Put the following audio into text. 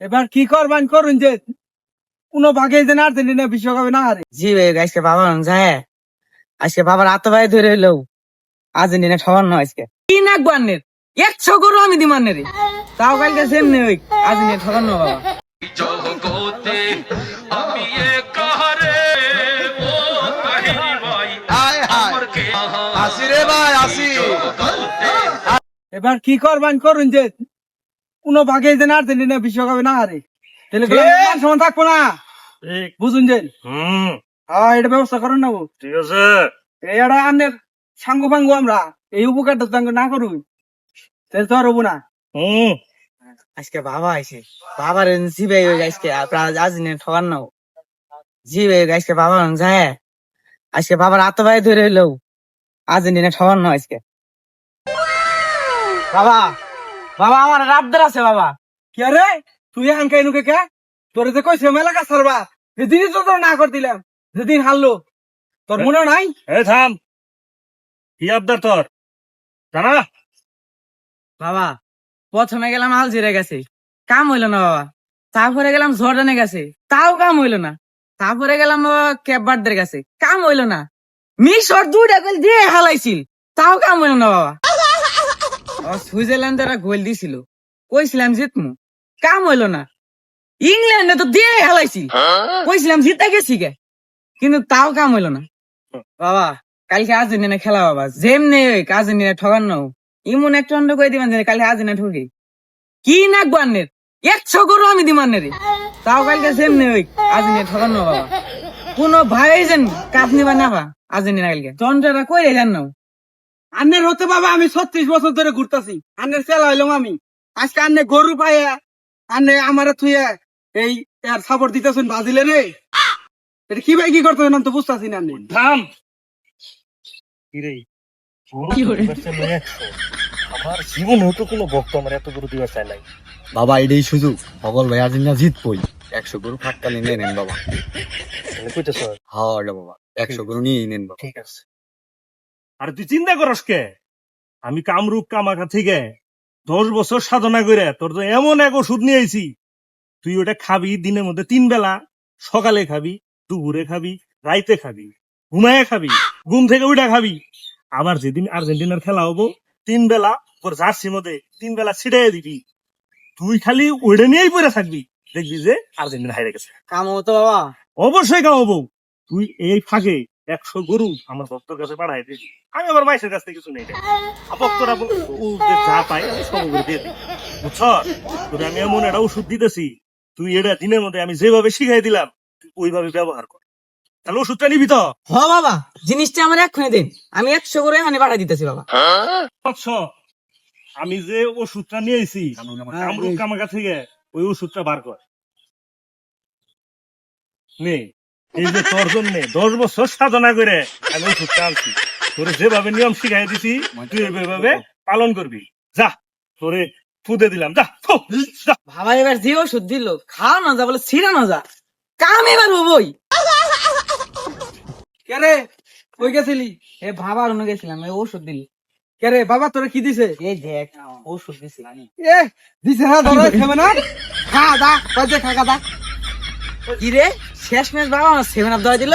এবার কি করবেন করুন যে কোনো ভাগে যেন আর্জেন্টিনা বিশ্বকাপে না হারে। জি ভাই, আজকে বাবা যায়, আজকে বাবার হাত ভাই ধরে হইলেও আর্জেন্টিনা ঠকান না আজকে। কি নাকবো আন্নের 100 করো আমি দিমান্নের তাও কালকে সেমনি ওই আর্জেন্টিনা ঠকান না বাবা। জগতে আমি একারে ও তাহিরি ভাই আমার কে আসি রে ভাই আসি। এবার কি করবেন করুন যে কোনো ভাগে যেন আর্জেন্টিনা বিশ্বকাপে না হারে, তাহলে সমান থাকবো না, বুঝুন যে। হ্যাঁ, এটা ব্যবস্থা করেন না ঠিক আছে। এটা আন্নের সাঙ্গ ভাঙ্গ আমরা এই উপকারটা তো না করুন তাহলে তো আর হবো না। আজকে বাবা আইছে, বাবার জি ভাই ওই আজকে আর্জেন্টিনা ঠকান না। জি ভাই, আজকে বাবা যায়, আজকে বাবার হাত ভাই ধরে হইলেও আর্জেন্টিনা ঠকান না আজকে। বাবা বাবা আমার রাবদার আছে বাবা। কে রে তুই হানকাই নুকে কে? তোর যে কইছে মেলা কাজ সারবা, যেদিনই তো তোর না করে দিলাম, যেদিন হারলো তোর মনে নাই? থাম, কি আবদার তোর জানা? বাবা প্রথমে গেলাম আলজিরে গেছে, কাম হইলো না বাবা। তারপরে গেলাম জর্ডানে গেছে, তাও কাম হইলো না। তারপরে গেলাম বাবা ক্যাপভার্দের কাছে, কাম হইলো না। মিশর 2টা গোল দিয়ে হালাইছিল, তাও কাম হইলো না বাবা। সুইজারল্যান্ড গোল দিছিল, কইছিলাম জিতমু, কাম হইলো না। ইংল্যান্ডে তো দিয়ে হালাইছিল, কইছিলাম জিতে গেছি গে, কিন্তু তাও কাম হইলো না। বাবা কালকে আর্জেন্টিনা খেলা বাবা, যেমনি আর্জেন্টিনা ঠকান না। ইমন একটা অন্ড করে দিবেন কালকে আর্জেন্টিনা ঠকি। কি নাকবো আন্নের 100 করো আমি দিমান্নের তাও কালকে যেমনি আর্জেন্টিনা ঠকান না বাবা। কোন ভাই যেন কাপ নিবা না বা আর্জেন্টিনা কালকে চন্দ্রটা কই রে জানো। আন্নের হতে বাবা আমি 36 বছর ধরে ঘুরতাছি, আন্নের চেলা হইলাম আমি। আজকে আন্নে গরু পাইয়া আন্নে আমার থুইয়া এই এর সাপোর্ট দিতেছেন ব্রাজিলে রে। এটা কি ভাই কি করতেছেন আমি তো বুঝতাছি না। আন্নে থাম আমার জীবনে তো কোনো ভক্ত আমার এত গরু দিবার চাই নাই। বাবা এটাই সুযোগ, সকল ভাই আর্জেন্টিনা জিতবই। 100 গরু ফাটকালি নিয়ে নেন বাবা। কইতেছ? হ্যাঁ রে বাবা, 100 গরু নিয়ে নেন বাবা। ঠিক আছে। আর তুই চিন্তা করস কে? আমি কামরূপ কামাখা থেকে 10 বছর সাধনা করে তোর তো এমন এক ওষুধ নিয়ে আইছি, তুই ওটা খাবি দিনের মধ্যে 3 বেলা, সকালে খাবি, দুপুরে খাবি, রাইতে খাবি, ঘুমায় খাবি, ঘুম থেকে উঠা খাবি। আবার যেদিন আর্জেন্টিনার খেলা হবো 3 বেলা তোর জার্সির মধ্যে 3 বেলা ছিটাই দিবি, তুই খালি ওইটা নিয়েই পড়ে থাকবি, দেখবি যে আর্জেন্টিনা হারে গেছে। কাম হতো বাবা, অবশ্যই কামাবো। তুই এই ফাঁকে 100 গরু আমার ভক্তর কাছে পাঠাই দিবি। আমি আবার মাইসের কাছ থেকে কিছু নেই, ভক্তরা যা পাই আমি সব করে দিয়ে দিই, বুঝছ? তোরে আমি এমন একটা ওষুধ দিতেছি, তুই এটা দিনের মধ্যে আমি যেভাবে শিখাই দিলাম তুই ওইভাবে ব্যবহার কর। তাহলে ওষুধটা নিবি তো? হ বাবা, জিনিসটা আমার এক্ষুনি দিন, আমি 100 করে এখানে পাঠাই দিতেছি বাবা। বুঝছ? আমি যে ওষুধটা নিয়েছি কামরূপ কামাকা থেকে, ওই ওষুধটা বার কর। নে, এই যে তোর জন্য 10 বছর সাধনা করে আমি ওষুধটা আনছি, তোরে যেভাবে নিয়ম শিখাই দিছি তুই ওইভাবে পালন করবি। যা, তোরে ফুদে দিলাম, যা ফু, যা। বাবা এবার যে ওষুধ দিল, খাওয়া না যা বলে ছিড়া না যা, কাম এবার হবই। কে রে কই গেছিলি? এ বাবার অন্য গেছিলাম, এই ওষুধ দিল। কে রে বাবা তোরা কি দিছে? এই দেখ ওষুধ দিছি। এ দিছে না ধরে খেবে না, খা দা বাজে খা দা। কি রে শেষ ম্যাচ বাবা আমার 7 আপ দেওয়া দিল।